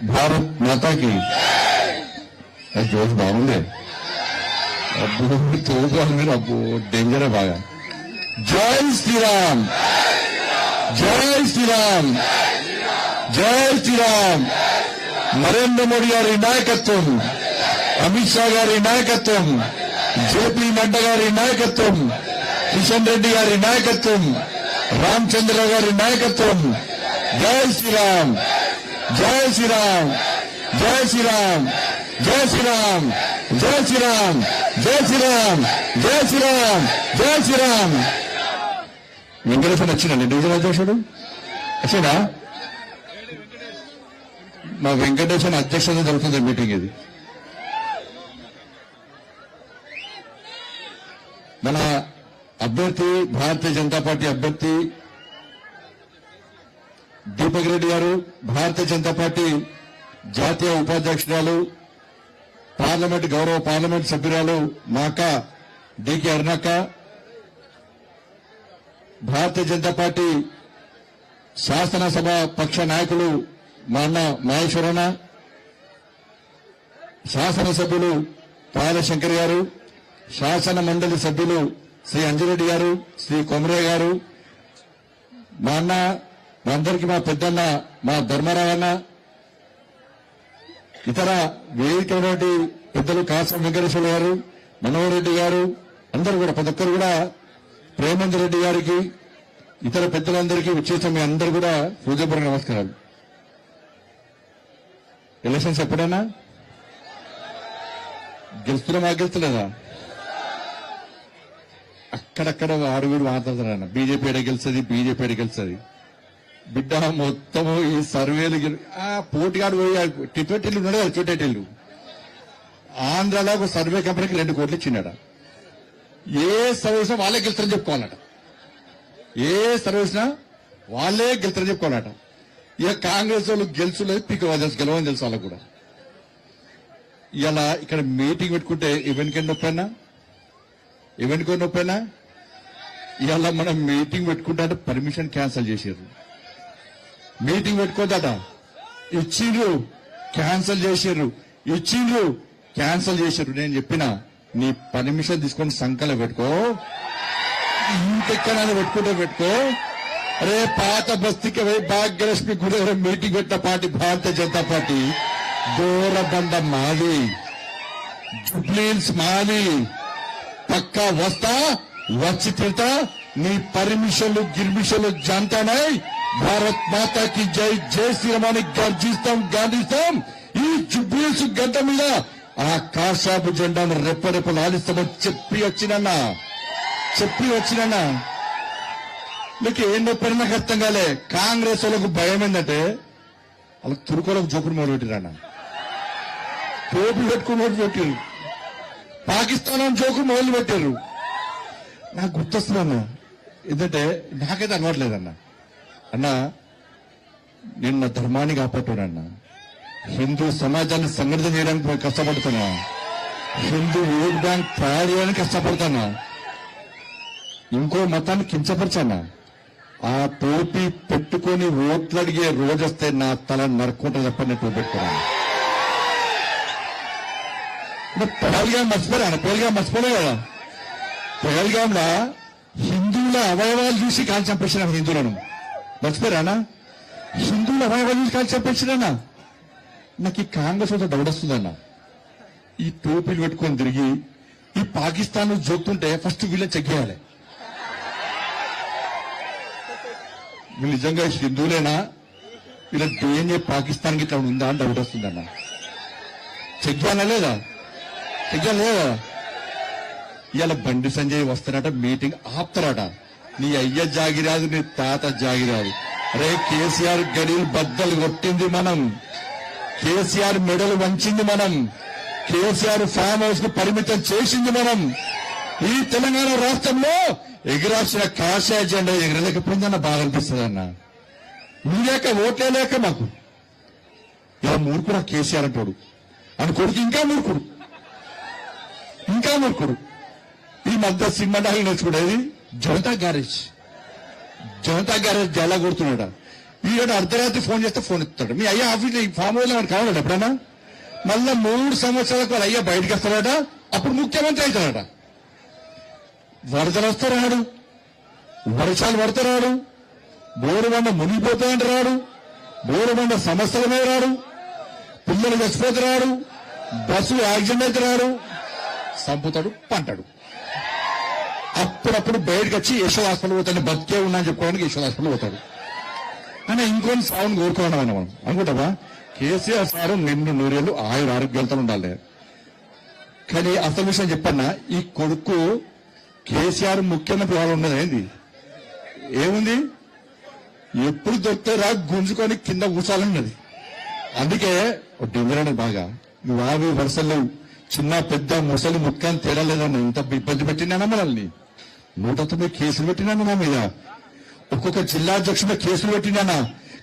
భారత్ మాతాకి జోష్ బాగుంది. అబ్బో తోపాలి మీరు, అబ్బో డేంజరే బాగా. జై శ్రీరామ్, జై శ్రీరామ్, జై శ్రీరామ్. నరేంద్ర మోడీ గారి నాయకత్వం, అమిత్ షా గారి నాయకత్వం, జేపీ నడ్డా గారి నాయకత్వం, కిషన్ రెడ్డి గారి నాయకత్వం, రామచంద్ర గారి నాయకత్వం. జై శ్రీరామ్, జై శ్రీరామ్, జై శ్రీరామ్, జై శ్రీరామ్, జై శ్రీరామ్, జై శ్రీరామ్, జై శ్రీరామ్, జై శ్రీరామ్. వెంకటేశ్వర వచ్చిందండి డివిజన్ అధ్యక్షుడు వచ్చినా? మా వెంకటేశ్వర అధ్యక్షత జరుగుతుంది మీటింగ్ ఇది. మన అభ్యర్థి భారతీయ జనతా పార్టీ అభ్యర్థి దీపక్ రెడ్డి గారు, భారతీయ జనతా పార్టీ జాతీయ ఉపాధ్యక్షురాలు, గౌరవ పార్లమెంట్ సభ్యురాలు మా అక్క డికే అరుణక్క, భారతీయ జనతా పార్టీ శాసనసభ పక్ష నాయకులు మా అన్న మహేశ్వరన్న, శాసనసభ్యులు పాయలశంకర్ గారు, శాసన మండలి సభ్యులు శ్రీ అంజిరెడ్డి గారు, శ్రీ కొమరయ్య గారు, మా అన్న, మా అందరికీ మా పెద్దన్న మా ధర్మారావు అన్న, ఇతర వేదికైనటువంటి పెద్దలు కాసం వెంకటేశ్వర గారు, మనోహర్ రెడ్డి గారు, అందరూ కూడా ప్రతి ఒక్కరు కూడా, ప్రేమేంద్ర రెడ్డి గారికి, ఇతర పెద్దలందరికీ వచ్చేసిన మీ అందరూ కూడా హృదయపూర్వక నమస్కారాలు. ఎలక్షన్స్ ఎప్పుడైనా గెలుస్తున్నామా గెలుస్తలేదా? అక్కడక్కడ ఆరుగురు మాట్లాడుతున్నారన్న బీజేపీ ఎడ గెలుస్తుంది, బీజేపీ ఎడ గెలుస్తుంది. బిడ్డ మొత్తము ఈ సర్వేలు పోటీగాడు పోయి టిట్వెటిల్లు ఉన్నాడు కదా, టిట్వెటిల్లు ఆంధ్రాలో ఒక సర్వే కంపెనీకి 2 కోట్లు ఇచ్చినాడ. ఏ సర్వీస్ వాళ్ళే గెలుస్తారని చెప్పుకోవాలట, ఏ సర్వీస్ వాళ్ళే గెలుస్తారని చెప్పుకోవాలట. ఇక కాంగ్రెస్ వాళ్ళు గెలుచులేదు, పీక గెలవని తెలుసు వాళ్ళకు కూడా. ఇలా ఇక్కడ మీటింగ్ పెట్టుకుంటే ఈవెంట్కి నొప్పైనా, ఈవెంట్కి నొప్పైనా. ఇవాళ మనం మీటింగ్ పెట్టుకుంటే అంటే పర్మిషన్ క్యాన్సిల్ చేసారు. మీటింగ్ పెట్టుకోదట, ఇచ్చిండ్రు క్యాన్సిల్ చేసారు, ఇచ్చిండ్రు క్యాన్సిల్ చేశారు. నేను చెప్పిన నీ పర్మిషన్ తీసుకొని సంకలో పెట్టుకో, ఇంకెక్కడైనా పెట్టుకుంటే పెట్టుకో. అరే పాత బస్తీకి పోయి భాగ్యలక్ష్మి గుడి మీటింగ్ పెట్టిన పార్టీ భారతీయ జనతా పార్టీ. దూరబండ మాది, జుబ్లీల్స్ మాది. పక్కా వస్తా, వచ్చి తింటా. నీ పర్మిషన్లు గిర్మిషన్లు జంతానాయి. భారత్ మాతాకి జై, జై శ్రీరామాన్ని గర్జిస్తాం, గాంధిస్తాం. ఈ జుబ్లీల్స్ గంట మీద ఆ కాషాపు జెండాను రెప్పరెప్పలు ఆలిస్తామని చెప్పి వచ్చినన్నా. మీకు ఏం నొప్పని నాకు అర్థం కాలే. కాంగ్రెస్ వాళ్ళకు భయం ఏంటంటే వాళ్ళకి తురుకోలకు జోకులు మొదలు పెట్టిరన్న, టోపులు పెట్టుకుని మొదలు పెట్టారు, పాకిస్తాన్ జోకులు మొదలు పెట్టారు. నాకు గుర్తొస్తుందన్న, ఎందుకంటే నాకైతే అలవాట్లేదన్న. అన్న నేను నా ధర్మాన్ని కాపాడుతానన్నా, హిందూ సమాజాన్ని సంఘటితం చేయడానికి కష్టపడుతున్నా, హిందూ ఓట్ బ్యాంక్ తయారు చేయడానికి కష్టపడుతున్నా, ఇంకో మతాన్ని కించపరచానా. ఆ టోపీ పెట్టుకుని ఓట్లు అడిగే రోజు వస్తే నా తల నరుక్కుంటా తప్ప నేను టోపీ పెట్టుకున్నాను. పహల్గాం మర్చిపోయాను, పహల్గాం మర్చిపోలే కదా. పహల్గాంలో హిందువుల అవయవాలు చూసి కాల్ చంపేసిన హిందువులను మర్చిపోయారా? హిందువుల అవయవాలు చూసి కాల్ చంపేసినా. నాకు ఈ కాంగ్రెస్ వద్ద డౌట్ వస్తుందన్న. ఈ టోపీలు పెట్టుకొని తిరిగి ఈ పాకిస్తాన్ జోక్తుంటే ఫస్ట్ వీళ్ళని చెక్ చేయాలి. వీళ్ళు నిజంగా హిందువులేనా, వీళ్ళ డిఎన్ఏ పాకిస్తాన్ కి ఇట్లా ఉందా అని డౌట్ వస్తుందన్న. చెక్ చేయాలా లేదా? చెక్ చేయాలి లేదా? ఇవాళ బండి సంజయ్ వస్తారట, మీటింగ్ ఆపుతారట. నీ అయ్య జాగిరాదు, నీ తాత జాగిరాదు. అరే కేసీఆర్ గడిలు బద్దలు కొట్టింది మనం, కేసీఆర్ మెడలు వంచింది మనం, కేసీఆర్ ఫామ్ హౌస్ కు పరిమితం చేసింది మనం. ఈ తెలంగాణ రాష్ట్రంలో ఎగిరాల్సిన కాషాయ జెండా ఎగరలేకపోయిందన్న బాగా అనిపిస్తుంది అన్న. మీలేక ఓట్లే లేక మాకు ఇలా మూర్ఖుడు కేసీఆర్ అంటాడు అని కొడుకు, ఇంకా మూర్ఖుడు, ఇంకా మూర్ఖుడు. ఈ మధ్య సినిమా డాలు నేర్చుకునేది జనతా గ్యారేజ్, జనతా గ్యారేజ్ జలా కొడుతున్నాడు. ఈరోజు అర్ధరాత్రి ఫోన్ చేస్తే ఫోన్ ఎత్తాడు. మీ అయ్యా ఆఫీస్ ఫామ్ హౌస్ వాడు కావాలట ఎప్పుడన్నా. మళ్ళా 3 సంవత్సరాలకు వాళ్ళ అయ్యా బయటకు వస్తాడట, అప్పుడు ముఖ్యమంత్రి అవుతాడట. వరదలు వస్తే రాడు, వర్షాలు పడితే రాడు, బోరుబండ మునిగిపోతాయంటే రాడు, బోరుబండ సమస్యల మీద రాడు, పిల్లలు చచ్చిపోతే రాడు, బస్సు యాక్సిడెంట్ అయితే రాడు, సంపుతాడు, పంటాడు. అప్పుడప్పుడు బయటకు వచ్చి యశోద హాస్పిటల్ పోతాడు, బతికే ఉన్నా అని చెప్పుకోవడానికి యశోద హాస్పిటల్ పోతాడు. అని ఇంకొని సాగును కోరుకోవడం మనం అనుకుంటావా? కేసీఆర్ సారు నిండు 100 ఏళ్ళు ఆరోగ్యాలతో ఉండాలి. కానీ అసలు విషయం చెప్పన్నా, ఈ కొడుకు కేసీఆర్ ముఖ్యమంత్రి వాళ్ళు ఉన్నది ఏంది, ఏముంది, ఎప్పుడు దొరుకుతారా గుంజుకొని కింద కూర్చోవాలన్నది. అందుకే డింగరాడు బాగా వావి వరుసలు చిన్న పెద్ద ముసలి ముఖ్యాన్ని తేడలేదన్న, ఇంత ఇబ్బంది పెట్టినానా మనల్ని. 109 కేసులు పెట్టినాను నా మీద, ఒక్కొక్క జిల్లా అధ్యక్షుడు కేసులు పెట్టినానా,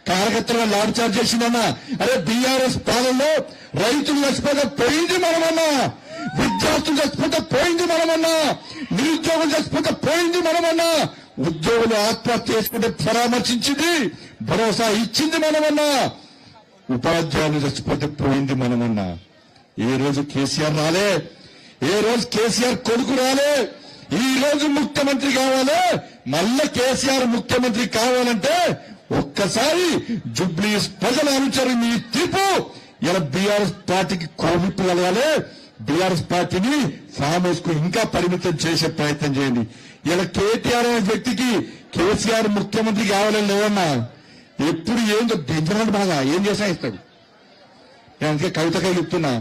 కార్యకర్తలు లాఠీ చార్జ్ చేసిందన్నా. అరే బీఆర్ఎస్ పాలనలో రైతులు చచ్చిపోతే పోయింది మనమన్నా, విద్యార్థులు చచ్చిపోతే పోయింది మనమన్నా, నిరుద్యోగులు చచ్చిపోతే పోయింది మనమన్నా, ఉద్యోగులు ఆత్మహత్య చేసుకుంటే పరామర్శించింది, భరోసా ఇచ్చింది మనమన్నా, ఉపాధ్యాయులు చచ్చిపోతే పోయింది మనమన్నా. ఏ రోజు కేసీఆర్ రాలే, ఏ రోజు కేసీఆర్ కొడుకు రాలే. ఈ రోజు ముఖ్యమంత్రి కావాలి, మళ్ళా కేసీఆర్ ముఖ్యమంత్రి కావాలంటే ఒక్కసారి జుబ్లీస్ ప్రజలు ఆలోచించారు. మీ తీర్పు ఇలా బీఆర్ఎస్ పార్టీకి కోవిప్పు కలగాలి, బీఆర్ఎస్ పార్టీని ఫామ్ హౌస్ కు ఇంకా పరిమితం చేసే ప్రయత్నం చేయండి. ఇలా కేటీఆర్ అనే వ్యక్తికి కేసీఆర్ ముఖ్యమంత్రి కావాలని లేవన్నా, ఎప్పుడు ఏందో దించడం బాగా ఏం చేసినా ఇస్తాడు. నేను అందుకే కవితగా చెప్తున్నా,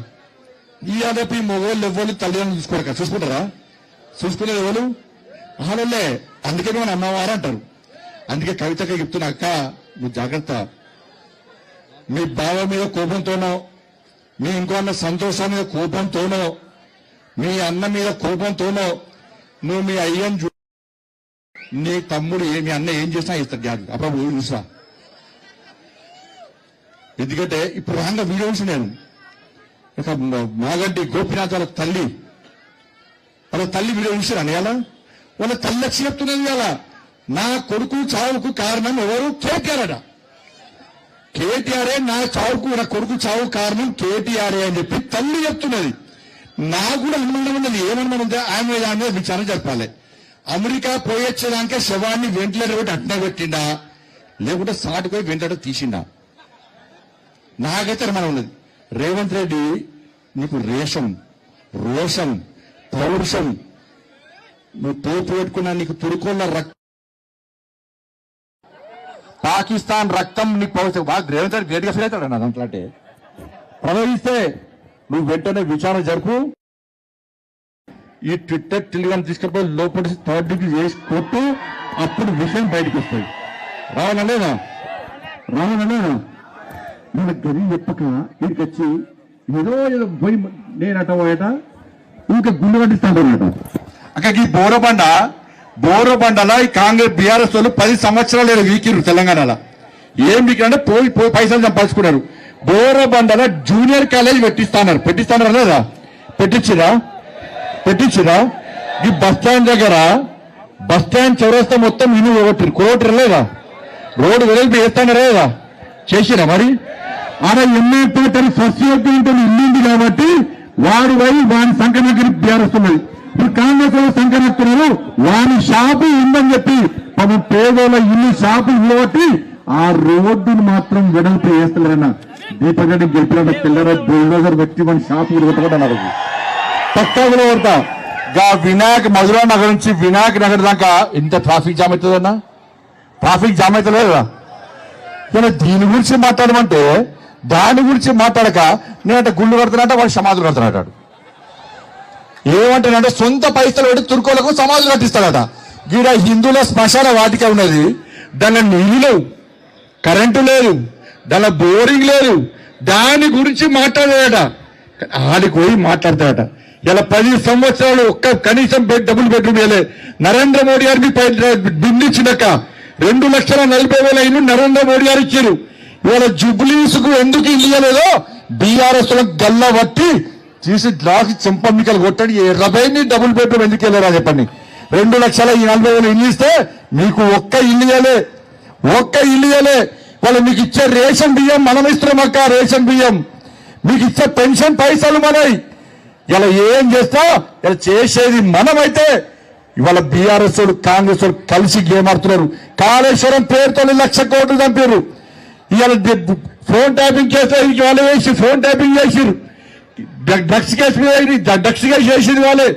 ఈ ఆడపి మొగోళ్ళు ఎవ్వరు తల్లిదండ్రులు చూసుకుంటారా? చూసుకునేది ఎవరు? ఆడలే. అందుకే మనం అమ్మవారు అంటారు. అందుకే కవితగా చెప్తున్నా, అక్క నువ్వు జాగ్రత్త. మీ బావ మీద కోపంతోనో, మీ ఇంకో అన్న సంతోషం మీద కోపంతోనో, మీ అన్న మీద కోపంతోనో నువ్వు మీ అయ్యను నీ తమ్ముడు మీ అన్న ఏం చేసినా ఇస్తాడు జాగ్రత్త. అప్పుడు చూసా. ఎందుకంటే ఇప్పుడు రాంగా వీడియో చూసి నేను ఇక మాగంటి గోపినాథ్ వాళ్ళ తల్లి వీడియో చూసాను. ఎలా వాళ్ళ తల్లి వచ్చి చెప్తున్నది, ఇలా నా కొడుకు చావుకు కారణం ఎవరు? కేటీఆర్ అట. కేటీఆర్ఏ నా చావుకు, నా కొడుకు చావు కారణం కేటీఆర్ఏ అని చెప్పి తల్లి చెప్తున్నది. నాకు కూడా అనుమానం ఉన్నది. ఏమనుమానం ఉంటే ఆమె మీద విచారణ జరపాలి. అమెరికా పోయొచ్చేదానికే శవాన్ని వెంటిలేటర్ పెట్టి అట్నే పెట్టిండా, లేకుంటే సాటుపోయి వెంటనే తీసిండా? నాకైతే అనుమానం ఉన్నది. రేవంత్ రెడ్డి నీకు రోషం పౌరుషం, నువ్వు తోపు పెట్టుకున్నా నీకు తురుకోళ్ళ పాకిస్తాన్ రక్తం నీకు పౌరుషం బాగా రేవంత్ రెడ్డి గ్రేట్గా ఫీల్ అవుతాడు నా దాంట్లో. అంటే ప్రవహిస్తే నువ్వు వెంటనే విచారణ జరుపు. ఈ ట్విట్టర్ టెలిగ్రామ్ తీసుకెళ్ళిపోయి లోపల 3rd డిగ్రీ చేసి కొట్టు, అప్పుడు విషయం బయటకు వస్తుంది. రావాలనేనా మన గది చెప్పక వీడికి వచ్చి ఏదో పోయి నేనట పోయట ఇంకా గుండు కట్టిస్తాడు. అక్కడ ఈ బోరబండలా ఈ కాంగ్రెస్ బీఆర్ఎస్ వాళ్ళు 10 సంవత్సరాలు వీకిరు తెలంగాణలో. ఏం వీకిరంటే పోయి పైసలు సంపాదించుకున్నారు. బోరబండల జూనియర్ కాలేజ్ పెట్టిస్తాన్నారు లేదా? పెట్టించిరా? ఈ బస్టాండ్ దగ్గర బస్టాండ్ చౌరస్తా మొత్తం ఇల్లు కోటి లేదా? రోడ్డు వెడల్పు వేస్తానరా లేదా? చేసిరా? మరి ఆడ ఎన్నో ఫస్ట్ ఇయర్ ఇల్లుంది కాబట్టి వాడు పోయి వాని సంఖ్య బీఆర్ఎస్తున్నది. ఇప్పుడు కాంగ్రెస్ లో సంఖ్యస్తున్నారు, వాని షాపు ఉందని చెప్పి పాపం పేదోళ్ళ ఇల్లు షాపు ఇవ్వబట్టి ఆ రోడ్డును మాత్రం వెడల్పు వేస్తలేరన్న. దీపక్ రెడ్డి గెలిపిన పిల్లర బుల్డోజర్ పెట్టి మన షాపు కొట్టబడ్డారు. పక్కా కూడా కొడతా. వినాయక్ మధురా నగర్ నుంచి వినాయక్ నగర్ దాకా ఎంత ట్రాఫిక్ జామ్ అవుతుందన్నా? ట్రాఫిక్ జామ్ అవుతలేదు కదా? దీని గురించి మాట్లాడమంటే దాని గురించి మాట్లాడక నేనంటే గుళ్ళు కడుతున్నట్ట, వాడు సమాధులు కడుతున్నట్టాడు. ఏమంటాడంటే సొంత పైసలు పెట్టి తుర్కోలకు సమాధులు కట్టిస్తాడట. గీడ హిందువుల శ్మశాన వాటిక ఉన్నది, దానిలో నీళ్ళు లేవు, కరెంటు లేదు, దానిలో బోరింగ్ లేదు, దాని గురించి మాట్లాడాడట. ఆడికి పోయి మాట్లాడతాడట. ఇలా 10 సంవత్సరాలు ఒక్క కనీసం డబుల్ బెడ్రూమ్ వేయలే. నరేంద్ర మోడీ గారికి బిందించినాక 2,40,000 ఇల్లు నరేంద్ర మోడీ గారు ఇచ్చారు. ఇవాళ జుబ్లీస్ కు ఎందుకు ఇల్లు ఇవ్వలేదో బీఆర్ఎస్ గల్ల బట్టి తీసి గ్లాస్ చెంపమ్మికలు కొట్టాడు. 20 డబుల్ బెడ్రూమ్ ఎందుకు వెళ్ళారా చెప్పండి? 2,40,000 ఇల్లు ఇస్తే మీకు ఒక్క ఇల్లు ఇవ్వలే. వాళ్ళు మీకు ఇచ్చే రేషన్ బియ్యం మనం ఇస్తున్నాం అక్క, రేషన్ బియ్యం మీకు ఇచ్చే పెన్షన్ పైసలు మనవి. ఇలా ఏం చేస్తా ఇలా చేసేది మనమైతే ఇవాళ బీఆర్ఎస్ వాళ్ళు కాంగ్రెస్ వాళ్ళు కలిసి గేమ్ ఆడుతున్నారు. కాళేశ్వరం పేరుతో 1,00,000 కోట్లు చంపారు. ఇవాళ ఫోన్ ట్యాపింగ్ కేసు వాళ్ళు వేసి ఫోన్ ట్యాపింగ్ చేసిరు. డ్రగ్స్ కేసు డ్రగ్స్ కేసు చేసింది వాళ్ళే.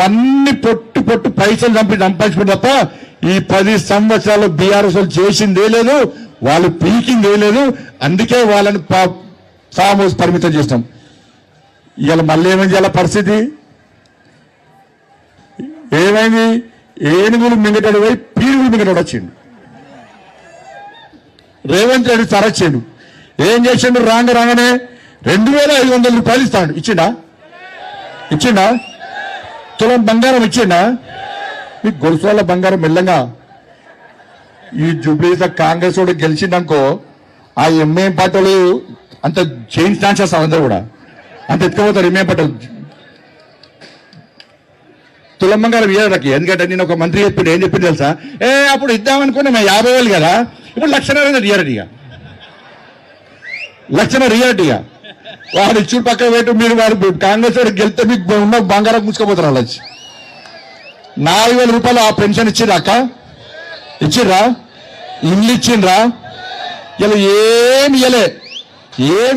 అన్ని పొట్టు పొట్టు పైసలు సంపాదించుకుంటే తప్ప ఈ 10 సంవత్సరాలు బీఆర్ఎస్ వాళ్ళు చేసిందే లేదు, వాళ్ళు పీకిందే లేదు. అందుకే వాళ్ళని ఫామ్ హౌస్ పరిమితం చేస్తాం. ఇవాళ మళ్ళీ ఏమేం చేయాల పరిస్థితి ఏమైంది? ఏనుగులు మింగటాడు పోయి పీరుగులు మింగటాడు వచ్చిండు. రేవంత్ రెడ్డి సార్ వచ్చిండు. ఏం చేసిండు? రాగానే 2,500 రూపాయలు ఇస్తాడు. ఇచ్చిండా? తులం బంగారం ఇచ్చిండా? ఈ గొలుసుల బంగారం మెల్లంగా ఈ జూబ్లీస్ కాంగ్రెస్ వాడు గెలిచిందనుకో ఆ ఎంఏ పార్టీలు అంత చేంజ్ ఛాన్సెస్ అందరూ కూడా అంత ఎత్తుకుపోతారు. ఎంఏ పార్టీలు తులం బంగారం ఇయ్యడానికి. ఎందుకంటే నేను ఒక మంత్రి చెప్పిండు, ఏం చెప్పింది తెలుసా? అప్పుడు ఇద్దామనుకుని మేము 50,000 కదా, ఇప్పుడు 1,00,000 ఇయ్యారటిగా, 1,00,000 ఇయ్యారటిగా. వాడు ఇచ్చి పక్కన పెట్టు, మీరు వాడు కాంగ్రెస్ వాడికి గెలిస్తే మీకు ఉన్న బంగారం ముచ్చుకోపోతారు. వాళ్ళు వచ్చి 4,000 రూపాయలు ఆ పెన్షన్ ఇచ్చిర్రా అక్క? ఇచ్చిర్రా? ఇల్లు ఇచ్చిండ్రా? ఇలా ఏమి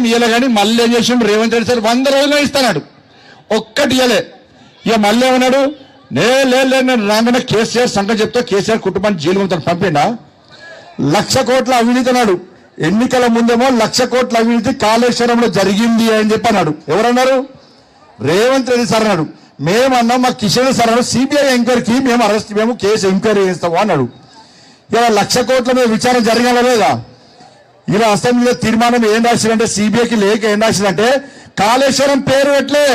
ఇయ్యలే కానీ మళ్ళీ ఏం చేసిండు రేవంత్ రెడ్డి సార్ 100 రోజులు ఇస్తాడు, ఒక్కటి ఇయ్యలే. ఇక మళ్ళీ ఏమన్నాడు? నేను రాగానే కేసీఆర్ సంగతి చెప్తా, కేసీఆర్ కుటుంబాన్ని జైలు పంపిండా. 1,00,000 కోట్ల అవినీతి అన్నాడు. ఎన్నికల ముందేమో 1,00,000 కోట్ల అవినీతి కాళేశ్వరంలో జరిగింది అని చెప్పి అన్నాడు. ఎవరన్నారు? రేవంత్ రెడ్డి సార్ అన్నాడు. మేమన్నాం, మా కిషన్ సార్ అన్నాడు, సిబిఐ ఎంక్వైరీకి మేము కేసు ఎంక్వైరీ చేస్తాము అన్నాడు. ఇలా 1,00,000 కోట్ల మీద విచారణ జరగాల లేదా? ఇలా అసెంబ్లీలో తీర్మానం ఏం రాసిందంటే, సిబిఐకి లేక ఏం రాసిందంటే, కాళేశ్వరం పేరు ఎట్లే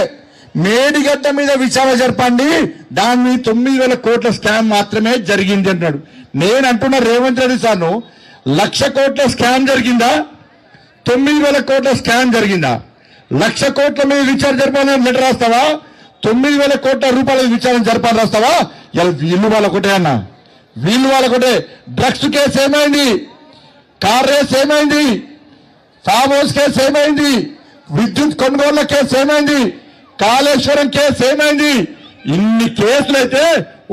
మేడిగడ్డ మీద విచారణ జరపండి, దాని మీద 9,000 కోట్ల స్కామ్ మాత్రమే జరిగింది అంటున్నాడు. నేను అంటున్నా రేవంత్ రెడ్డి సార్ను, 1,00,000 కోట్ల స్కామ్ జరిగిందా? 9,000 కోట్ల స్కామ్ జరిగిందా? 1,00,000 కోట్ల మీద విచారణ జరపాలని లెటర్ రాస్తావా? 9,000 కోట్ల రూపాయల విచారణ జరపాలని రాస్తావా? ఇలా వీళ్ళు వాళ్ళకొటే అన్న, వీళ్ళు వాళ్ళకొటే. డ్రగ్స్ కేసు ఏమైంది? కార్ రేస్ ఏమైంది? ఫామ్ హౌస్ కేసు ఏమైంది? విద్యుత్ కొనుగోళ్ల కేసు ఏమైంది? కాళేశ్వరం కేసు ఏమైంది? ఇన్ని కేసులైతే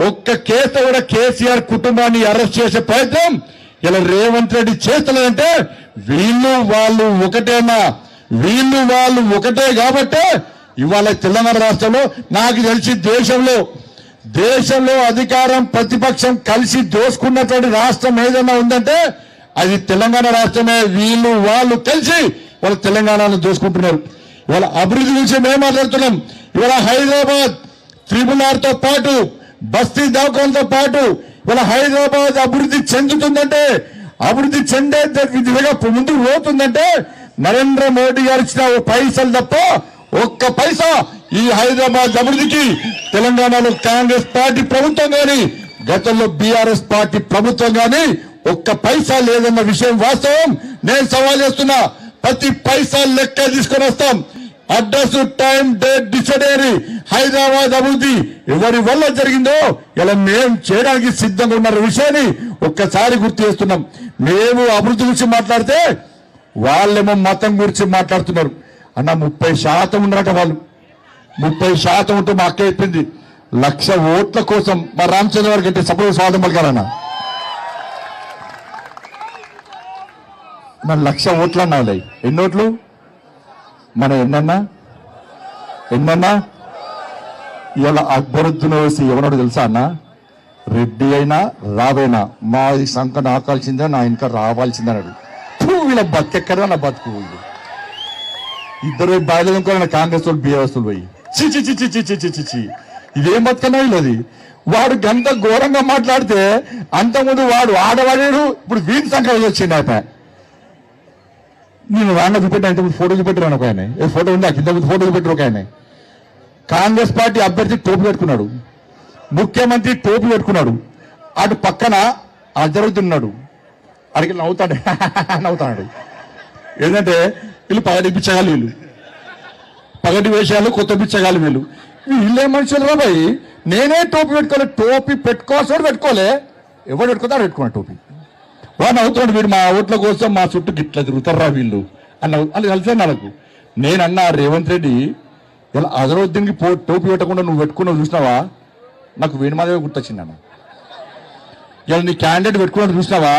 ఒక్క కేసు కూడా కేసీఆర్ కుటుంబాన్ని అరెస్ట్ చేసే ప్రయత్నం ఇలా రేవంత్ రెడ్డి చేస్తలేదంటే వీళ్ళు వాళ్ళు ఒకటేనా? వీళ్ళు వాళ్ళు ఒకటే కాబట్టే ఇవాళ తెలంగాణ రాష్ట్రంలో నాకు తెలిసి దేశంలో అధికారం ప్రతిపక్షం కలిసి దోసుకున్నటువంటి రాష్ట్రం ఏదైనా ఉందంటే అది తెలంగాణ రాష్ట్రమే. వీళ్ళు వాళ్ళు కలిసి వాళ్ళ తెలంగాణను దోసుకుంటున్నారు. ఇవాళ అభివృద్ధి గురించి మేము మాట్లాడుతున్నాం. ఇవాళ హైదరాబాద్ RRR తో పాటు బస్తీ దవాఖానతో పాటు ఇవాళ హైదరాబాద్ అభివృద్ధి చెందుతుందంటే, అభివృద్ధి చెందే విధంగా ముందుకు పోతుందంటే నరేంద్ర మోడీ గారు ఇచ్చిన పైసలు తప్ప ఒక్క పైసా ఈ హైదరాబాద్ అభివృద్ధికి తెలంగాణలో కాంగ్రెస్ పార్టీ ప్రభుత్వం కానీ గతంలో బీఆర్ఎస్ పార్టీ ప్రభుత్వం కానీ ఒక్క పైసా లేదన్న విషయం వాస్తవం. నేను సవాల్ చేస్తున్నా, ప్రతి పైసా లెక్క తీసుకొని వస్తాం. అడ్రస్, టైం, డేట్ డిసైడ్ అయ్యి హైదరాబాద్ అభివృద్ధి ఎవరి వల్ల జరిగిందో ఇలా మేము చేయడానికి సిద్ధంగా ఉన్న విషయాన్ని ఒక్కసారి గుర్తు చేస్తున్నాం. మేము అభివృద్ధి గురించి మాట్లాడితే వాళ్ళేమో మతం గురించి మాట్లాడుతున్నారు. అన్న 30% ఉన్నారట వాళ్ళు. 30% ఉంటే మా అక్క చెప్పింది 1,00,000 ఓట్ల కోసం మా రామచంద్ర గారికి అంటే సపోజ్ స్వాగతం పలికారన్న. మన 1,00,000 ఓట్లు అన్నా ఎన్ని ఓట్లు? మన ఎన్నన్నా ఇలా అక్బరుద్దీన్ ఓవైసీ ఎవరో తెలుసా అన్న? రెడ్డి అయినా రావేనా మా సంఖ నాకాల్సిందే, నా ఇంకా రావాల్సిందే అన్నాడు. వీళ్ళ బతికెక్కడా నా బతుకు. ఇద్దరు బయలుదేరుకోవాలన్న కాంగ్రెస్ వాళ్ళు బీఆర్ఎస్ పోయి చి ఇదేం బతుకన్నా వీళ్ళది. వాడు గంట ఘోరంగా మాట్లాడితే అంతకుముందు వాడు ఆడవాడాడు, ఇప్పుడు వీటి సంఖ్య వచ్చింది. అయిపోయా నేను రాంగ చూపెట్టా, ఇంతకుముందు ఫోటో చూపెట్టాను ఒక ఆయన. ఏ ఫోటో ఉంది? ఇంతకుముందు ఫోటో చూపెట్టారు ఒక ఆయన. కాంగ్రెస్ పార్టీ అభ్యర్థి టోపీ పెట్టుకున్నాడు, ముఖ్యమంత్రి టోపీ పెట్టుకున్నాడు. అటు పక్కన అజరుద్దీన్ అడిగి నవ్వుతాడు. ఏంటంటే వీళ్ళు పగటి పిచ్చగాలు, వీళ్ళు పగటి వేషాలు, కొత్త పిచ్చగాలు వీళ్ళు. వీళ్ళే మనుషులు రా భయ్. నేనే టోపీ పెట్టుకోలే, టోపీ పెట్టుకోవాల్సిన పెట్టుకోలే, ఎవరు పెట్టుకుంటారు పెట్టుకున్నా టోపీ. వాడిని అవుతున్నాడు, వీడు మా ఓట్ల కోసం మా చుట్టూ గిట్లా తిరుగుతారా వీళ్ళు అని కలిసే నాకు. నేనన్నా రేవంత్ రెడ్డి ఇలా అజరుద్దీన్కి టోపీ పెట్టకుండా నువ్వు పెట్టుకున్నావు చూసినావా, నాకు వేణుమాధవి గుర్తొచ్చింది అన్న. ఇలా నీ క్యాండిడేట్ పెట్టుకున్నాడు చూసినావా,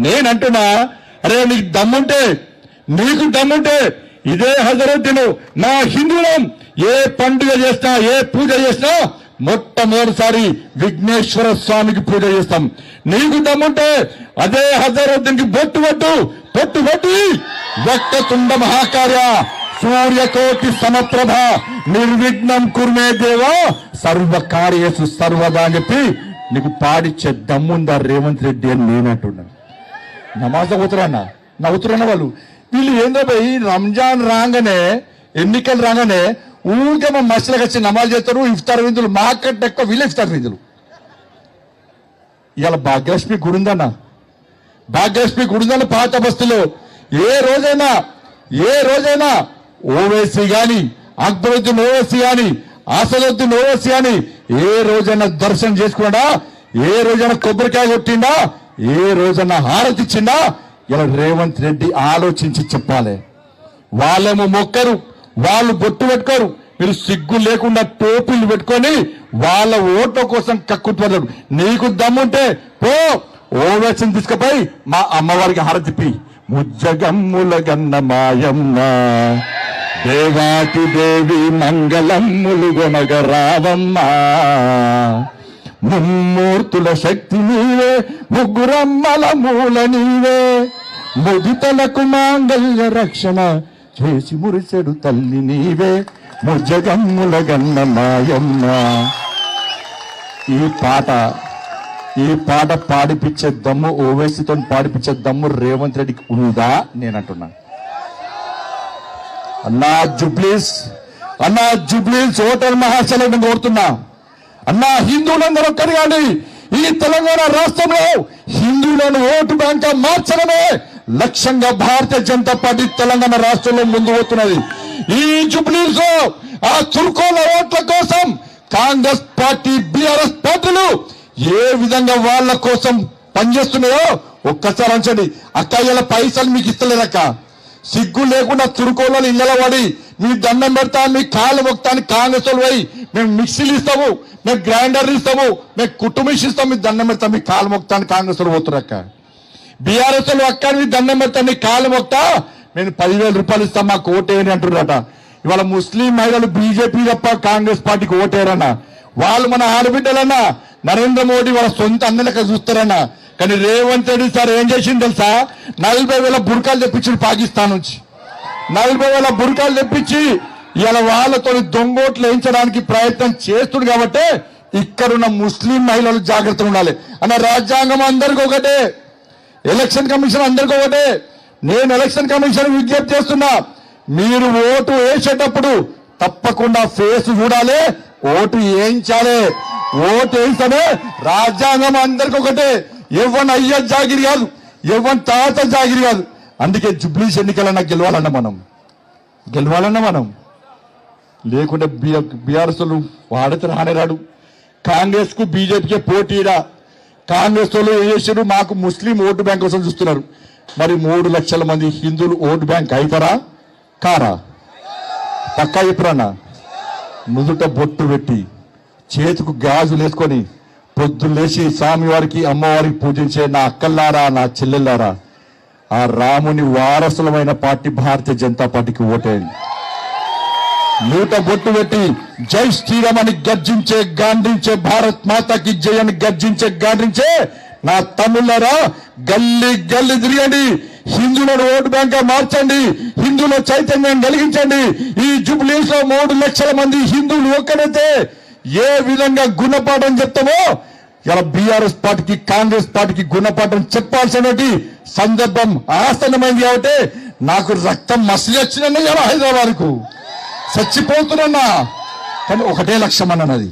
నేనంటున్నా అరే నీకు దమ్ముంటే ఇదే హజరుద్దీన్ నా హిందువులం ఏ పండుగ చేసినా ఏ పూజ చేసినా మొట్టమొదటిసారి విఘ్నేశ్వర స్వామికి పూజ చేస్తాం. నీకు దమ్ముంటే అదే హజరుద్దీన్ కి బొట్టు పెట్టి వక్రతుండ మహాకార్య సూర్యకోటి సమప్రభ నిర్విఘ్నం కుర్మే దేవా సర్వకార్యేషు సర్వదా అని చెప్పి నీకు పాడిచ్చే దమ్ముందా రేవంత్ రెడ్డి అని నేనంటున్నాను. నమాజ్ అవుతున్నా నవ్వుతున్నా వాళ్ళు. వీళ్ళు ఏందో పోయి రంజాన్ రాగానే ఎన్నికలు రాగానే ఊరికే మా మసలకు వచ్చి నమాజ్ చేస్తారు, ఇఫ్తార్ విందులు మాకంటే ఎక్కువ వీళ్ళే ఇఫ్తార్ విందులు. ఇవాళ భాగ్యలక్ష్మి గుడి ఉందన్న పాత బస్తీలో ఏ రోజైనా ఓవైసీ గాని అక్బరుద్దీన్ ఓవైసీ గాని అసదుద్దీన్ ఓవైసీ గాని ఏ రోజైనా దర్శనం చేసుకున్నాడా, ఏ రోజైనా కొబ్బరికాయ కొట్టిండా, ఏ రోజైనా హారతి ఇచ్చిండా? ఇలా రేవంత్ రెడ్డి ఆలోచించి చెప్పాలి. వాళ్ళేమో మొక్కరు, వాళ్ళు బొట్టు పెట్టుకోరు, మీరు సిగ్గు లేకుండా టోపీలు పెట్టుకొని వాళ్ళ ఓట్ల కోసం కక్కుతున్నారు. నీకు దమ్ముంటే పో ఓవేసిని తీసుకుపోయి మా అమ్మవారికి హారతిప్పి ముజ్జగమ్ముల గన్న మాయమ్మ దేవాతి దేవి మంగళమ్ములు గొనగ రావమ్మ ముమ్మూర్తుల శక్తి నీవే ముగ్గురమ్మల మూల నీవే ముదితలకు మాంగళ్య రక్షణ చేసి మురిసెడు తల్లి నీవే ముజ్జగమ్ముల గన్న మాయమ్మ. ఈ పాట పాడిపించే దమ్ము ఓవైసీతో పాడిపించే దమ్ము రేవంత్ రెడ్డికి ఉందా నేను అంటున్నా. అన్నా జుబ్లీస్ హోటల్ మహాశలను కోరుతున్నా. అన్నా హిందువులందరూ ఒక్కరు కానీ ఈ తెలంగాణ రాష్ట్రంలో హిందువులను ఓటు బ్యాంక్ మార్చడమే లక్ష్యంగా భారతీయ జనతా పార్టీ తెలంగాణ రాష్ట్రంలో ముందు పోతున్నది. ఈ జుబ్లీస్ ఆ చురుకోల ఓట్ల కోసం కాంగ్రెస్ పార్టీ బీఆర్ఎస్ పార్టీలు ఏ విధంగా వాళ్ళ కోసం పనిచేస్తున్నాయో ఒక్కసారి అంచండి. అక్క ఇలా పైసలు మీకు ఇస్తలేదక్క, సిగ్గు లేకుండా చురుకోళ్ళని ఇళ్ళలో పడి మీ దండం పెడతా, మీ కాళ్ళు మొక్తానికి కాంగ్రెస్ వాళ్ళు పోయి మేము మిక్సీలు ఇస్తాము, మేము గ్రైండర్లు ఇస్తాము, మేము కుటుంబిష్ ఇస్తాం, మీ దండం పెడతాం, మీ కాళ్ళు మొక్తానికి కాంగ్రెస్ వాళ్ళు పోతురక్క. బీఆర్ఎస్ వాళ్ళు అక్క మీ దండం పెడతాం, మీ కాళ్ళు మొక్తా మేము 10,000 రూపాయలు ఇస్తాం మాకు ఓటేయని అంటున్నారట. ఇవాళ ముస్లిం మహిళలు బీజేపీ తప్ప కాంగ్రెస్ పార్టీకి ఓటేరన్నా. వాళ్ళు మన ఆడబిడ్డలన్నా నరేంద్ర మోడీ వాళ్ళ సొంత అన్నలక చూస్తారన్నా. కానీ రేవంత్ రెడ్డి సార్ ఏం చేసింది తెలుసా? 40,000 బుర్కాలు తెప్పించి పాకిస్తాన్ నుంచి 40,000 బుర్కాలు తెప్పించి ఇలా వాళ్ళతో దొంగోట్లు వేయించడానికి ప్రయత్నం చేస్తుంది. కాబట్టి ఇక్కడున్న ముస్లిం మహిళలు జాగ్రత్తగా ఉండాలి అన్న. రాజ్యాంగం అందరికీ ఒకటే, ఎలక్షన్ కమిషన్ అందరికీ ఒకటే. నేను ఎలక్షన్ కమిషన్ విజ్ఞప్తి చేస్తున్నా, మీరు ఓటు వేసేటప్పుడు తప్పకుండా ఫేస్ చూడాలి, ఓటు వేయించాలి. ఓటు వేయిస్తేనే రాజ్యాంగం అందరికి ఒకటే. ఎవరిని అయ్య జాగిరి కాదు, ఎవరిని తాత జాగిరి కాదు. అందుకే జుబ్లీస్ ఎన్నికలన్నా గెలవాలన్నా మనం లేకుంటే బీఆర్ఎస్ వాడితే రానేరాడు. కాంగ్రెస్ కు బీజేపీకే పోటీరా. కాంగ్రెస్ వాళ్ళు ఏం చేశారు? మాకు ముస్లిం ఓటు బ్యాంక్ కోసం చూస్తున్నారు. మరి 3 లక్షల మంది హిందువులు ఓటు బ్యాంక్ అవుతారా కారా? పక్కా చెప్పురన్నా. నుదుట బొట్టు పెట్టి చేతికి గాజులు వేసుకొని పొద్దున్న లేచి స్వామివారికి అమ్మవారికి పూజించే నా అక్కల్లారా, నా చెల్లెల్లారా, ఆ రాముని వారసులమైన పార్టీ భారతీయ జనతా పార్టీకి ఓటేయండి. నూట బొట్టు పెట్టి జై శ్రీరామ్ అని గర్జించే గాంధించే, భారత్ మాతాకి జై అని గాంధించే నా తమ్ముళ్ళారా, గల్లీ తిరగండి, హిందువులను ఓటు బ్యాంక్ మార్చండి, హిందువుల చైతన్యం కలిగించండి. ఈ జూబ్లీస్ లో 3 లక్షల మంది హిందువులు ఒక్కడైతే ఏ విధంగా గుణపాఠం చెప్తామో ఇలా బీఆర్ఎస్ పార్టీకి కాంగ్రెస్ పార్టీకి గుణపాఠం చెప్పాల్సిన సందర్భం ఆసన్నమైంది. కాబట్టి నాకు రక్తం మసిలి వచ్చిన ఇలా హైదరాబాద్ కు చచ్చిపోతున్నా. కానీ ఒకటే లక్ష్యం అన్నది,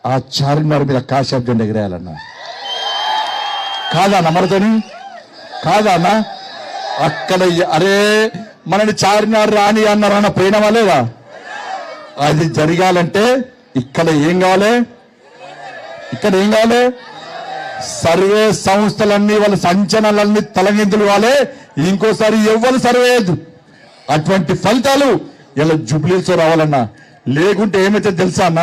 ఆ చార్మినార్ మీద కాశాబ్ జెండా ఎగిరేయాలన్నా. కాదా నమ్మరతోని? కాదా అన్న? అక్కడ అరే మనని చార్మినార్ రాని అన్నారన్న పోయినవా లేదా? అది జరగాలంటే ఇక్కడ ఏం కావాలి? సర్వే సంస్థలన్నీ వాళ్ళ సంచలనాలన్నీ తలగిందులు వాళ్ళే, ఇంకోసారి ఎవ్వరు సర్వే చేయొద్దు. అటువంటి ఫలితాలు ఇలా జూబ్లీస్ రావాలన్నా. లేకుంటే ఏమైతే తెలుసా అన్న,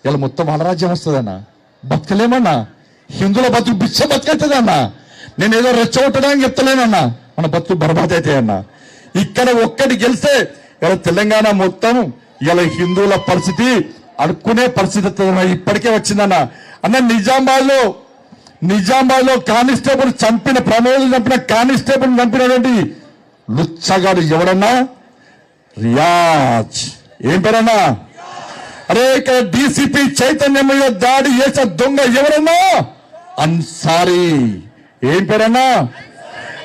ఇలా మొత్తం అలరాజ్యం వస్తుందన్నా, బతకలేమన్నా. హిందువుల బతుకు బిచ్చ బతుకవుతుందన్నా. నేను ఏదో రెచ్చగొట్టడానికి చెప్తలేనన్నా, మన బతుకు బర్బాద్ అయితే అన్నా. ఇక్కడ ఒక్కటి గెలిస్తే ఇలా తెలంగాణ మొత్తం ఇలా హిందువుల పరిస్థితి అడుక్కునే పరిస్థితి ఇప్పటికే వచ్చిందన్న. అన్న నిజామాబాద్ లో కానిస్టేబుల్ చంపిన ప్రమోద్ చంపిన కానిస్టేబుల్ చంపినటువంటి లుచ్చగాడు ఎవడన్నా? రియాజ్. ఏం పేరన్నా? అరే ఇక్కడ డీసీపీ చైతన్యం మీద దాడి చేసిన దొంగ ఎవరన్నా? అన్సారీ. ఏం పేరన్నా?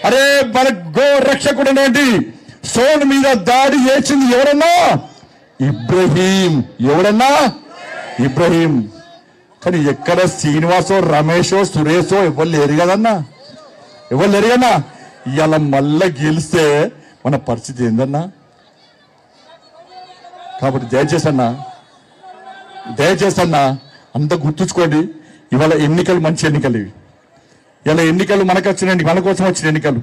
అరే మన గో రక్షకుడు అనేటి సోన్ మీద దాడి చేసింది ఎవరన్నా? ఇబ్రహీం. ఎవడన్నా? ఇబ్రహీం. కానీ ఎక్కడ శ్రీనివాసో రమేషో సురేషో ఎవరు లేరు కదన్నా, ఎవరు లేరు కన్నా. ఇలా మళ్ళా గెలిస్తే మన పరిస్థితి ఏందన్నా? కాబట్టి దయచేసి అన్నా అంత గుర్తుంచుకోండి. ఇవాళ ఎన్నికలు మంచి ఎన్నికలు ఇవి. ఇలా ఎన్నికలు మన కోసం వచ్చిన ఎన్నికలు.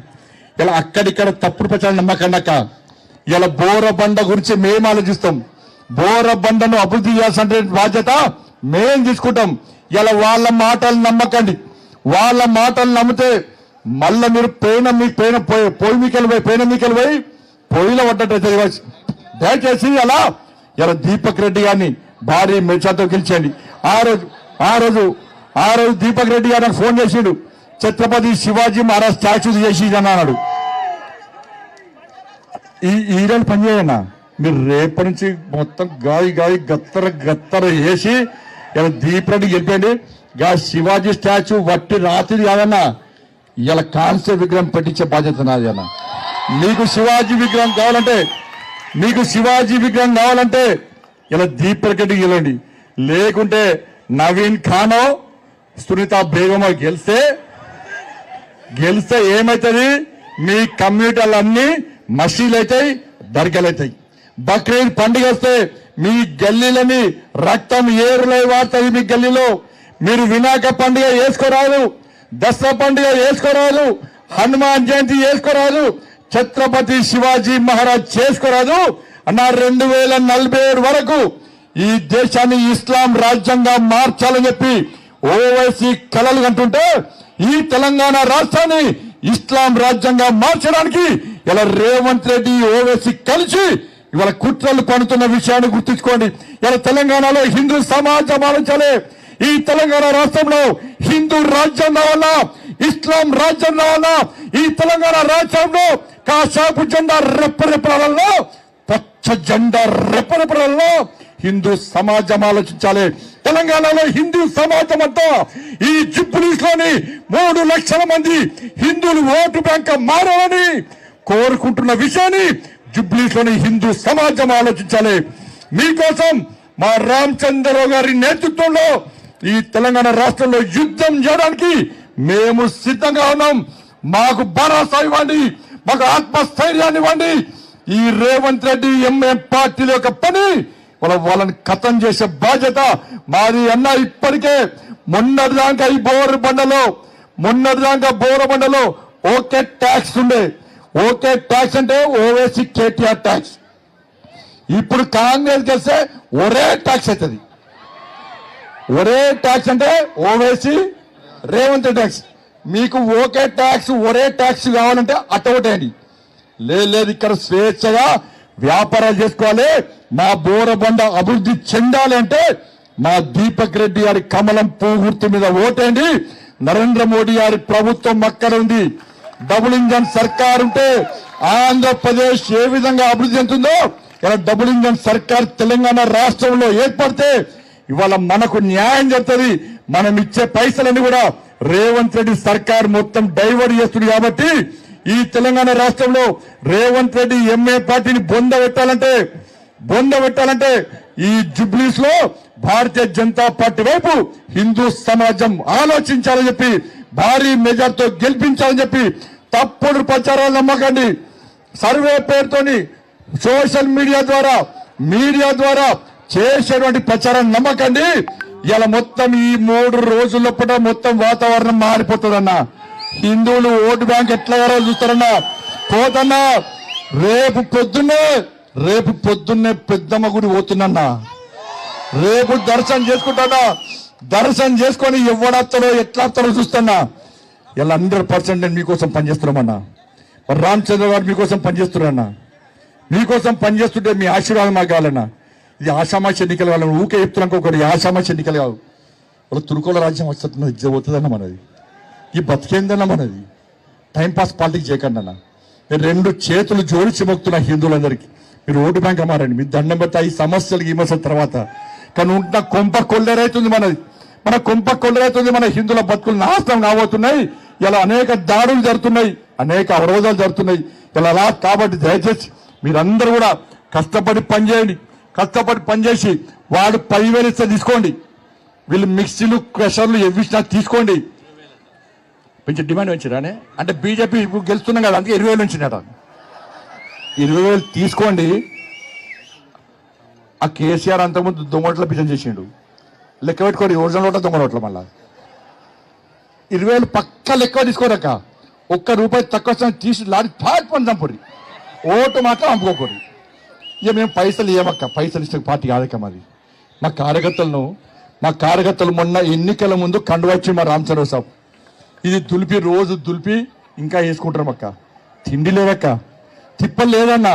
ఇలా అక్కడిక్కడ తప్పుడు ప్రచారం నమ్మకన్నాక ఇలా బోరబండ గురించి మేము ఆలోచిస్తాం. బోరబండను అభివృద్ధి చేయాల్సిన బాధ్యత మేం తీసుకుంటాం. ఇలా వాళ్ళ మాటలు నమ్మకండి. వాళ్ళ మాటలు నమ్మితే మళ్ళా మీరు మీకెళ్ళి పోయి పొయ్యిలో పడ్డట్టు. దయచేసి ఇలా దీపక్ రెడ్డి గారిని భారీ మెజార్టీతో గెలిచండి. ఆ రోజు దీపక్ రెడ్డి గారు నాకు ఫోన్ చేసిండు, ఛత్రపతి శివాజీ మహారాజ్ స్టాచ్యూ చేసి అన్నాడు. ఈ రోజు పనిచేయన్నా, మీరు రేపటి నుంచి మొత్తం గాయి గత్తర వేసి ఇలా దీప్ రెడ్డి గెలిపండి. గా శివాజీ స్టాచ్యూ వట్టి రాత్రి కాదన్నా, ఇలా కాంస్య విగ్రహం పెట్టించే బాధ్యత నాది అన్న. మీకు శివాజీ విగ్రహం కావాలంటే ఇలా దీప్ రెడ్డి గెలండి. లేకుంటే నవీన్ ఖానో సునీత బేగమో గెలిస్తే ఏమైతుంది? మీ కమ్యూనిటీలన్నీ మసీలు అవుతాయి, దర్గాలు అవుతాయి. బక్రీద్ పండుగ వస్తే మీ గల్లీలని రక్తం ఏరులై వాడుతుంది. మీ గల్లీలో మీరు వినాయక పండుగ వేసుకోరాదు, దసరా పండుగ వేసుకోరాదు, హనుమాన్ జయంతి వేసుకోరాదు, ఛత్రపతి శివాజీ మహారాజ్ చేసుకోరాదు అన్న. 2047 వరకు ఈ దేశాన్ని ఇస్లాం రాజ్యంగా మార్చాలని చెప్పి ఓవైసీ కలలు కంటుంటే ఈ తెలంగాణ రాష్ట్రాన్ని ఇస్లాం రాజ్యంగా మార్చడానికి ఇలా రేవంత్ రెడ్డి ఓవైసీ కలిసి ఇవాళ కుట్రలు పడుతున్న విషయాన్ని గుర్తుంచుకోండి. ఇలా తెలంగాణలో హిందూ సమాజం ఆలోచించాలి. ఈ తెలంగాణ రాష్ట్రంలో హిందూ రాజ్యం రావాలా, ఇస్లాం రాజ్యం రావాలా? ఈ తెలంగాణ రాష్ట్రంలో కాషాపు జెండా రెప్పరెప్పలలో, పచ్చ జెండా రెప్పరెప్పలలో హిందూ సమాజం ఆలోచించాలి. తెలంగాణలో హిందూ సమాజం అంతా ఈ జూబ్లీస్ లోని 3 లక్షల మంది హిందువులు ఓటు బ్యాంక్ మారాలని కోరుకుంటున్న విషయాన్ని జూబ్లీస్ లోని హిందూ సమాజం ఆలోచించాలి. మీకోసం మా రామచంద్రరావు గారి నేతృత్వంలో ఈ తెలంగాణ రాష్ట్రంలో యుద్ధం చేయడానికి మేము సిద్ధంగా ఉన్నాం. మాకు భరోసా ఇవ్వండి, మాకు ఆత్మస్థైర్యాన్ని ఇవ్వండి. ఈ రేవంత్ రెడ్డి ఎంఎం పార్టీల యొక్క పని వాళ్ళని ఖతం చేసే బాధ్యత మాది అన్న. ఇప్పటికే మొన్నటిదాకా బోరబండలో ఓకే ట్యాక్స్ ఉండే. ఓకే ట్యాక్స్ అంటే ఓవేసీ కేటీఆర్ ట్యాక్స్. ఇప్పుడు కాంగ్రెస్ గెలిస్తే ఒరే ట్యాక్స్ అవుతుంది. ఒరే ట్యాక్స్ అంటే ఓవేసీ రేవంత్ ట్యాక్స్. మీకు ఓకే ట్యాక్స్ ఒరే ట్యాక్స్ కావాలంటే అట్టొకటేండి. లేదు, ఇక్కడ స్వేచ్ఛగా వ్యాపారాలు చేసుకోవాలి. మా బోరబండ అభివృద్ధి చెందాలి అంటే మా దీపక్ రెడ్డి గారి కమలం పువ్వు మీద ఓటేయండి. నరేంద్ర మోడీ గారి ప్రభుత్వం అక్కడ ఉంది. డబుల్ ఇంజన్ సర్కార్ ఉంటే ఆంధ్రప్రదేశ్ ఏ విధంగా అభివృద్ధి చెందుతుందో ఇలా డబుల్ ఇంజన్ సర్కార్ తెలంగాణ రాష్ట్రంలో ఏర్పడితే ఇవాళ మనకు న్యాయం జరుగుతుంది. మనం ఇచ్చే పైసలన్నీ కూడా రేవంత్ రెడ్డి సర్కార్ మొత్తం డైవర్ట్ చేస్తుంది. కాబట్టి ఈ తెలంగాణ రాష్ట్రంలో రేవంత్ రెడ్డి ఎంఏ పార్టీని బొంద పెట్టాలంటే ఈ జూబ్లీస్ లో భారతీయ జనతా పార్టీ వైపు హిందూ సమాజం ఆలోచించాలని చెప్పి భారీ మెజార్టీతో గెలిపించాలని చెప్పి తప్పుడు ప్రచారాలు నమ్మకండి. సర్వే పేరుతోని సోషల్ మీడియా ద్వారా చేసేటువంటి ప్రచారం నమ్మకండి. ఇలా మొత్తం ఈ 3 రోజుల పూట మొత్తం వాతావరణం మారిపోతుందన్నా. హిందువులు ఓటు బ్యాంక్ ఎట్లా చూస్తారన్నా. పోతన్నా రేపు పొద్దున్నే పెద్దమ్మ గుడి పోతున్నా. రేపు దర్శనం చేసుకుంటానా. దర్శనం చేసుకొని ఎవడత్తారో ఎట్లా వస్తారో చూస్తున్నా. ఇలా 100% నేను మీకోసం పనిచేస్తున్నామన్నా. మరి రామచంద్ర గారు మీకోసం పనిచేస్తున్నారన్నా. మీకోసం పనిచేస్తుంటే మీ ఆశీర్వాదం మాకు కావాలన్నా. ఇది ఆషామాషి ఎన్నికలు కావాలన్నా. ఊకే చెప్తున్నాక ఒకటి ఆషామాషి ఎన్నికలు కావు. వాళ్ళ తురుకోల రాజ్యం వస్తున్నది ఇజ్జ పోతుందన్న మనది. ఈ బతికేందన్న మనది. టైంపాస్ పాలిటిక్స్ చేయకండి అన్న. నేను 2 చేతులు జోడించి మొక్కుతున్నా హిందువులందరికీ. మీరు ఓటు బ్యాంక్ అమ్మారండి. మీ దండం పెడతా ఈ సమస్యలు తర్వాత. కానీ ఉంటున్న కొంప కొల్లేరైతుంది మనది. మన కొంప కొల్లేరైతుంది. మన హిందువుల బతుకులు నాశనం కాబోతున్నాయి. ఇలా అనేక దాడులు జరుగుతున్నాయి, అనేక అవరోధాలు జరుగుతున్నాయి. ఇలా అలా కాబట్టి దయచేసి మీరందరూ కూడా కష్టపడి పనిచేయండి. కష్టపడి పనిచేసి వాడు 10,000 ఇస్తే తీసుకోండి. వీళ్ళు మిక్సీలు క్రషర్లు ఎవ్విచ్చినా తీసుకోండి. కొంచెం డిమాండ్ పెంచారానే అంటే బీజేపీ గెలుస్తున్నాం కదా, అందుకే 20,000 ఉంచినట. 20,000 తీసుకోండి. ఆ కేసీఆర్ అంతకుముందు దొంగోట్ల పిచ్చం చేసిండు. లెక్క పెట్టుకోండి. ఒరిజినల్ ఓట్ల దొంగోట్ల మళ్ళా 20,000 పక్క లెక్క తీసుకోరక్క. ₹1 తక్కువ తీసి లాడి పాటిపోయి చంపుడి. ఓటు మాత్రం అమ్ముకోకూడదు. ఇక మేము పైసలు ఏమక్క, పైసలు ఇస్తే పార్టీ కాదక్క మాది. మా కార్యకర్తలు మొన్న ఎన్నికల ముందు కండువచ్చి మా రామచంద్ర సాబ్ ఇది దులిపి రోజు దులిపి ఇంకా వేసుకుంటారు అక్క. తిండి లేదక్క, తిప్పలు లేదన్నా,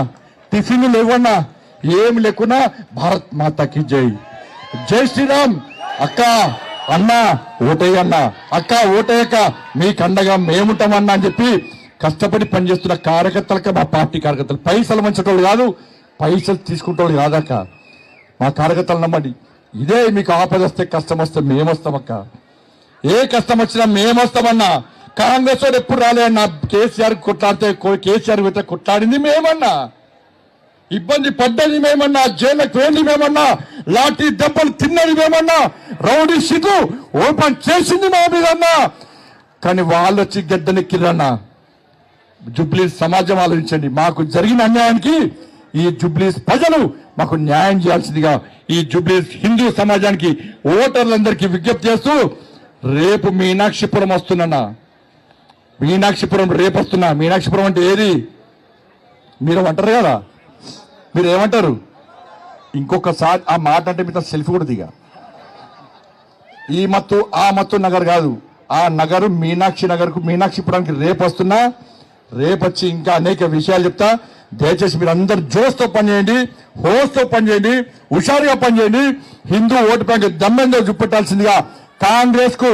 టిఫిన్లు లేవన్నా, ఏమి లేకున్నా భారత్ మాతాకి జై, జై శ్రీరామ్. అక్క అన్న ఓటేయన్నా, అక్క ఓటేయక మీకు అండగా మేముంటామన్నా అని చెప్పి కష్టపడి పనిచేస్తున్న కార్యకర్తలకి, మా పార్టీ కార్యకర్తలు పైసలు మంచేటోళ్ళు కాదు, పైసలు తీసుకుంటోళ్ళు కాదక్క. మా కార్యకర్తలు నమ్మండి. ఇదే మీకు ఆపద వస్తే కష్టం వస్తే మేమొస్తామక్క. ఏ కష్టం వచ్చినా మేమొస్తామన్నా. కాంగ్రెస్ వాడు ఎప్పుడు రాలే అన్న. కేసీఆర్ కొట్లాడితే కేసీఆర్ పెట్ట కొట్లాడింది మేమన్నా, ఇబ్బంది పడ్డది మేమన్నా, జైలుకు పోయింది మేమన్నా, లాఠీ దెబ్బలు తిన్నది మేమన్నా, రౌడీ షీటు ఓపెన్ చేసింది మా మీదన్నా. కానీ వాళ్ళు వచ్చి గడ్డనెక్కిరన్నా. జుబ్లీస్ సమాజం ఆలోచించండి. మాకు జరిగిన అన్యాయానికి ఈ జుబ్లీస్ ప్రజలు మాకు న్యాయం చేయాల్సిందిగా ఈ జుబ్లీస్ హిందూ సమాజానికి ఓటర్లందరికీ విజ్ఞప్తి చేస్తూ రేపు మీనాక్షిపురం వస్తున్నా. మీనాక్షిపురం రేపు వస్తున్నా. మీనాక్షిపురం అంటే ఏది మీరు అంటారు కదా, మీరు ఏమంటారు? ఇంకొకసారి ఆ మాట అంటే మీతో సెల్ఫీ కూడా దిగా. ఈ మత్తు ఆ మత్తు నగర్ కాదు, ఆ నగరు మీనాక్షి నగర్కు మీనాక్షిపురానికి రేపు వస్తున్నా. రేపు వచ్చి ఇంకా అనేక విషయాలు చెప్తా. దయచేసి మీరు అందరు జోస్తో పనిచేయండి, హోస్తో పనిచేయండి, హుషారుగా పనిచేయండి. హిందూ ఓటు బ్యాంక్ దమ్మెందో చూపెట్టాల్సిందిగా కాంగ్రెస్ కు,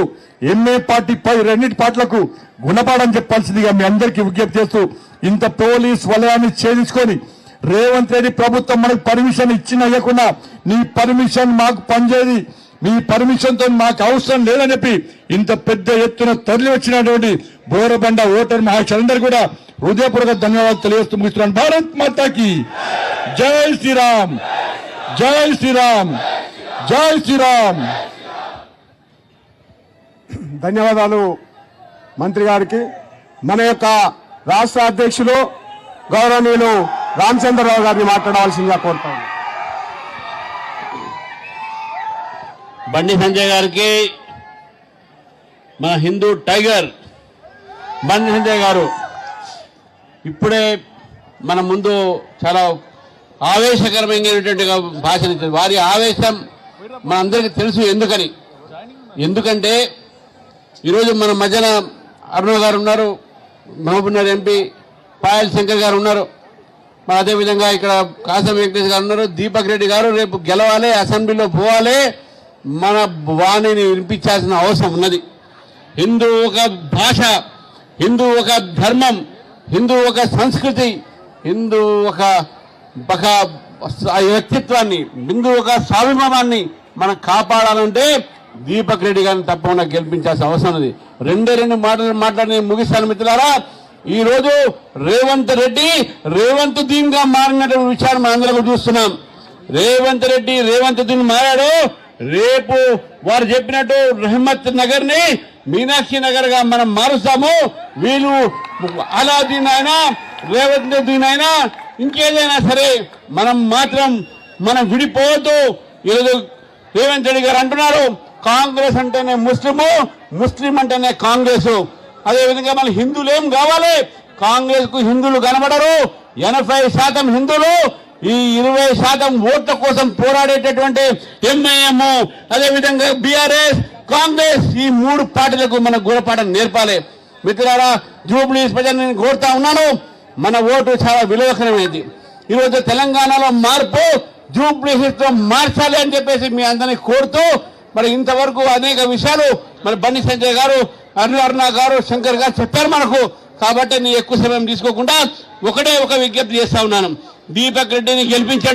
ఎంఏ పార్టీ పై 2 పార్టీలకు గుణపాఠం చెప్పాల్సిందిగా మీ అందరికీ విజ్ఞప్తి చేస్తూ, ఇంత పోలీస్ వలయాన్ని ఛేదించుకొని రేవంత్ రెడ్డి ప్రభుత్వం మనకు పర్మిషన్ ఇవ్వకుండా నీ పర్మిషన్ మాకు పనిచేది, మీ పర్మిషన్ తో మాకు అవసరం లేదని చెప్పి ఇంత పెద్ద ఎత్తున తరలి వచ్చినటువంటి బోరబండ ఓటర్ మహాశయులందరూ కూడా హృదయపూర్వక ధన్యవాదాలు తెలియజేస్తూ ముగిస్తున్నాను. భారత్ మాతాకి జై శ్రీరామ్, జై శ్రీరామ్, జై శ్రీరామ్. ధన్యవాదాలు మంత్రి గారికి. మన యొక్క రాష్ట్ర అధ్యక్షులు గౌరవనీయులు రామచంద్రరావు గారిని మాట్లాడవలసిందిగా కోరుతాను. బండి సంజయ్ గారికి, మన హిందూ టైగర్ బండి సంజయ్ గారు ఇప్పుడే మన ముందు చాలా ఆవేశకరమైనటువంటి భాషను ఇచ్చారు. వారి ఆవేశం మనందరికీ తెలుసు ఎందుకంటే ఈరోజు మన మధ్యన అరుణ గారు ఉన్నారు, మహబూబ్నగర్ ఎంపీ పాయల్ శంకర్ గారు ఉన్నారు, మరి అదేవిధంగా ఇక్కడ కాసం వెంకటేష్ గారు ఉన్నారు, దీపక్ రెడ్డి గారు. రేపు గెలవాలి, అసెంబ్లీలో పోవాలి, మన వాణిని వినిపించాల్సిన అవసరం ఉన్నది. హిందూ ఒక భాష, హిందూ ఒక ధర్మం, హిందూ ఒక సంస్కృతి, హిందూ ఒక వ్యక్తిత్వాన్ని, హిందూ ఒక స్వాభిమానాన్ని మనం కాపాడాలంటే దీపక్ రెడ్డి గారిని తప్పకుండా గెలిపించాల్సిన అవసరం ఉంది. 2 మాటలు మాట్లాడి ముగిస్తాను మిత్రులారా. ఈ రోజు రేవంత్ దీన్ గా మారినటువంటి విషయాన్ని మనం అందరం చూస్తున్నాం. రేవంత్ దీన్ మారాడు. రేపు వారు చెప్పినట్టు రహమత్ నగర్ ని మీనాక్షి నగర్ గా మనం మారుస్తాము. వీళ్ళు అలాదీన్ అయినా, రేవంత్ దీన్ అయినా, ఇంకేదైనా సరే మనం విడిపోవద్దు. ఈరోజు రేవంత్ రెడ్డి గారు అంటున్నారు కాంగ్రెస్ అంటేనే ముస్లిము, ముస్లిం అంటేనే కాంగ్రెస్. అదేవిధంగా మన హిందువులు ఏం కావాలి? కాంగ్రెస్ కు హిందువులు కనబడరు. 80% హిందువులు, ఈ 20% ఓట్ల కోసం పోరాడేటటువంటి ఎంఐఎం, అదేవిధంగా బీఆర్ఎస్, కాంగ్రెస్, ఈ 3 పార్టీలకు మన గుణపాఠం నేర్పాలి. మిత్రులారా, జూబ్లీస్ ప్రజలు నేను కోరుతా ఉన్నాను, మన ఓటు చాలా విలువకరమైంది. ఈరోజు తెలంగాణలో మార్పు జూబ్లీస్ తో మార్చాలి అని చెప్పేసి మీ అందరినీ కోరుతూ, మరి ఇంతవరకు అనేక విషయాలు మరి బండి సంజయ్ గారు, అరుణ గారు, శంకర్ గారు చెప్పారు మనకు. కాబట్టి నేను ఎక్కువ సమయం తీసుకోకుండా ఒకటే ఒక విజ్ఞప్తి చేస్తా ఉన్నాను, దీపక్ రెడ్డిని గెలిపించండి.